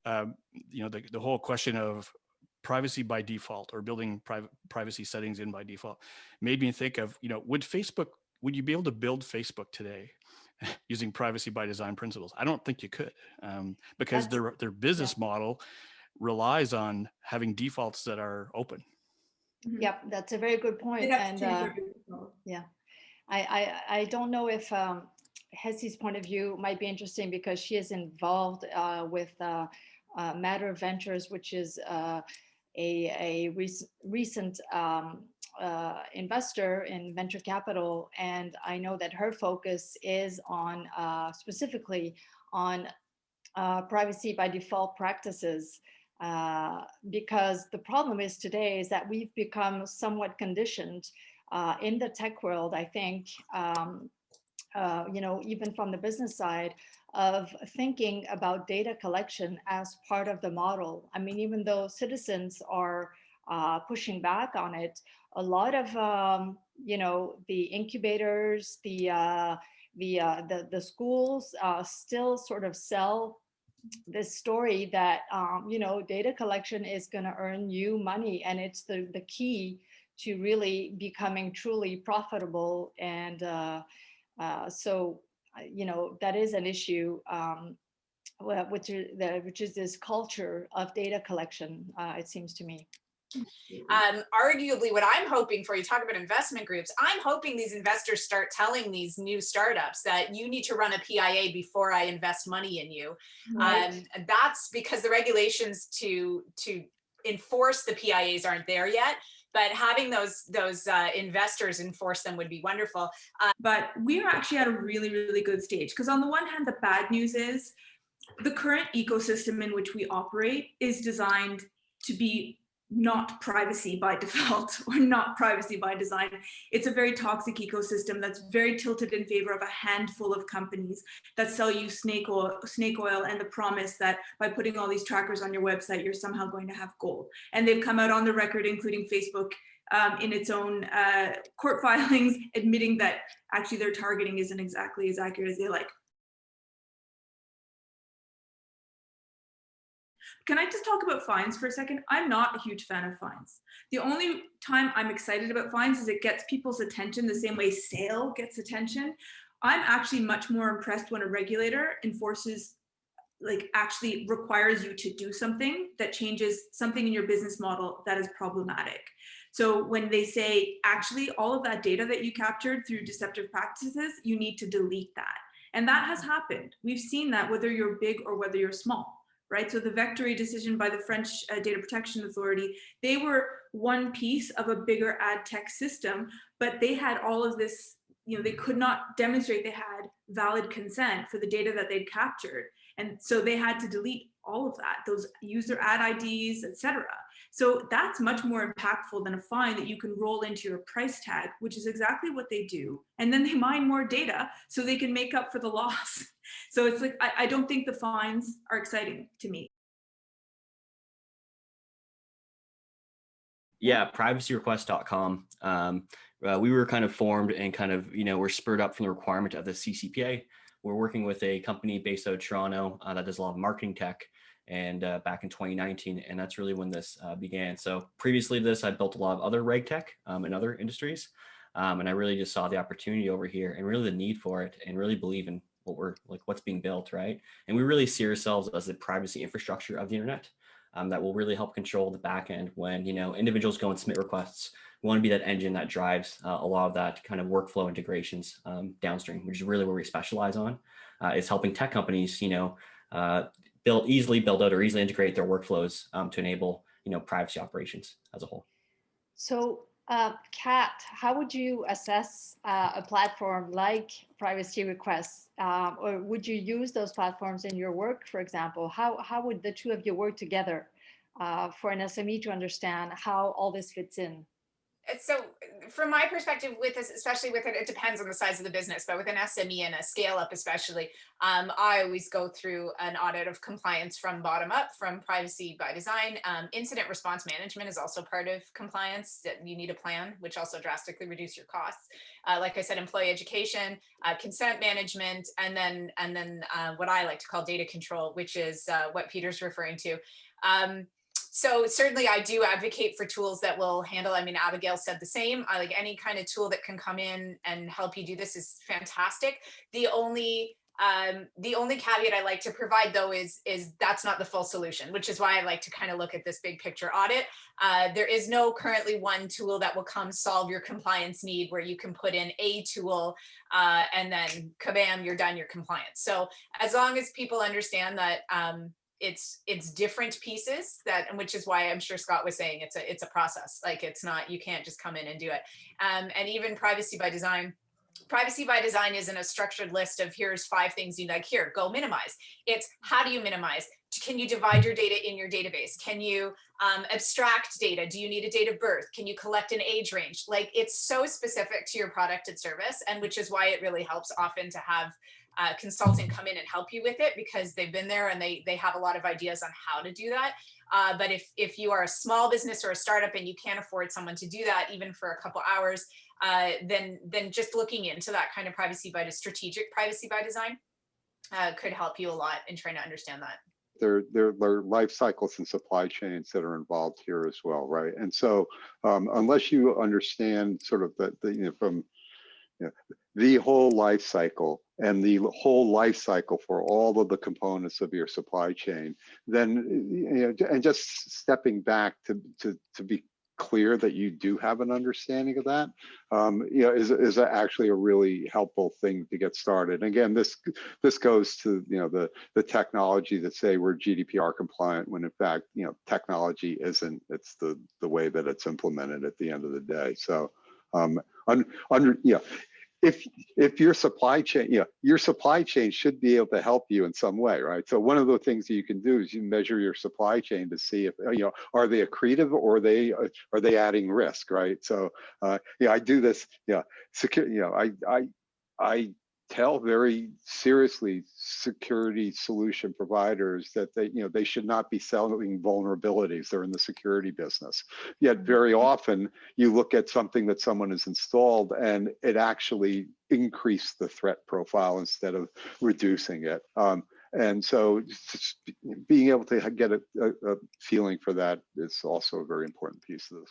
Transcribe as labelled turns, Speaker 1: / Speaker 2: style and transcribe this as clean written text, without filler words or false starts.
Speaker 1: the whole question of privacy by default or building privacy settings in by default made me think of, would you be able to build Facebook today using privacy by design principles? I don't think you could, because
Speaker 2: That's,
Speaker 1: their
Speaker 2: yeah.
Speaker 1: business model relies on having defaults that are open.
Speaker 2: Yep, that's a very good point.
Speaker 3: They'd have
Speaker 2: And
Speaker 3: to change their business model.
Speaker 2: yeah, I don't know if Hessie's point of view might be interesting because she is involved with Matter Ventures, which is a recent investor in venture capital. And I know that her focus is on specifically on privacy by default practices. Because the problem is today is that we've become somewhat conditioned in the tech world, I think, even from the business side, of thinking about data collection as part of the model. I mean, even though citizens are pushing back on it, a lot of the incubators, the schools still sort of sell this story that data collection is going to earn you money, and it's the key to really becoming truly profitable. And so that is an issue, which is this culture of data collection, it seems to me.
Speaker 4: Arguably, what I'm hoping for, you talk about investment groups, I'm hoping these investors start telling these new startups that you need to run a PIA before I invest money in you.
Speaker 2: Right.
Speaker 4: That's because the regulations to enforce the PIAs aren't there yet. But having those investors enforce them would be wonderful.
Speaker 3: But we are actually at a really, really good stage, because on the one hand, the bad news is the current ecosystem in which we operate is designed to be not privacy by default or not privacy by design. It's a very toxic ecosystem that's very tilted in favor of a handful of companies that sell you snake oil and the promise that by putting all these trackers on your website, you're somehow going to have gold. And they've come out on the record, including Facebook, in its own court filings, admitting that actually their targeting isn't exactly as accurate as they like. Can I just talk about fines for a second? I'm not a huge fan of fines. The only time I'm excited about fines is it gets people's attention the same way sale gets attention. I'm actually much more impressed when a regulator enforces, like actually requires you to do something that changes something in your business model that is problematic. So when they say, actually, all of that data that you captured through deceptive practices, you need to delete that. And that has happened. We've seen that whether you're big or whether you're small. Right? So the Vectory decision by the French Data Protection Authority, they were one piece of a bigger ad tech system, but they had all of this, they could not demonstrate they had valid consent for the data that they'd captured. And so they had to delete all of that, those user ad IDs, etc. So that's much more impactful than a fine that you can roll into your price tag, which is exactly what they do. And then they mine more data so they can make up for the loss. So it's like, I don't think the fines are exciting to me.
Speaker 5: Yeah, privacyrequest.com. We were kind of formed and kind of, we're spurred up from the requirement of the CCPA. We're working with a company based out of Toronto that does a lot of marketing tech, and back in 2019, and that's really when this began. So previously to this, I built a lot of other reg tech in other industries, and I really just saw the opportunity over here and really the need for it, and really believe in what's being built, right? And we really see ourselves as the privacy infrastructure of the internet. That will really help control the back end when individuals go and submit requests. We want to be that engine that drives a lot of that kind of workflow integrations downstream, which is really where we specialize on, is helping tech companies easily build out or easily integrate their workflows to enable privacy operations as a whole.
Speaker 2: So Kat, how would you assess a platform like Privacy Requests, or would you use those platforms in your work, for example? How would the two of you work together for an SME to understand how all this fits in?
Speaker 4: So from my perspective with this, especially with it, it depends on the size of the business, but with an SME and a scale up especially, I always go through an audit of compliance from bottom up, from privacy by design. Incident response management is also part of compliance, that you need a plan, which also drastically reduce your costs. Like I said, employee education, consent management, and then what I like to call data control, which is what Peter's referring to. So certainly I do advocate for tools that will handle, I mean, Abigail said the same. I like any kind of tool that can come in and help you do this is fantastic. The only caveat I like to provide though is that's not the full solution, which is why I like to kind of look at this big picture audit. There is no currently one tool that will come solve your compliance need where you can put in a tool and then kabam, you're done, you're compliant. So as long as people understand that it's different pieces, that, which is why I'm sure Scott was saying it's a process. Like it's not, you can't just come in and do it. And even privacy by design isn't a structured list of here's 5 things you like, here, go minimize. It's how do you minimize? Can you divide your data in your database? Can you abstract data? Do you need a date of birth? Can you collect an age range? Like it's so specific to your product and service, and which is why it really helps often to have consultant come in and help you with it, because they've been there and they have a lot of ideas on how to do that. But if you are a small business or a startup and you can't afford someone to do that, even for a couple hours, then just looking into that kind of strategic privacy by design could help you a lot in trying to understand that.
Speaker 6: There are life cycles and supply chains that are involved here as well, right? And so unless you understand sort of the whole life cycle and the whole life cycle for all of the components of your supply chain, then and just stepping back to be clear that you do have an understanding of that, is actually a really helpful thing to get started. And again, this goes to the technology that say we're GDPR compliant when in fact technology isn't. It's the way that it's implemented at the end of the day. So if your supply chain should be able to help you in some way, right? So one of the things that you can do is you measure your supply chain to see if are they accretive or are they adding risk, right? So I do this, I tell very seriously security solution providers that they should not be selling vulnerabilities. They're in the security business. Yet very often you look at something that someone has installed and it actually increased the threat profile instead of reducing it. And so just being able to get a feeling for that is also a very important piece of this.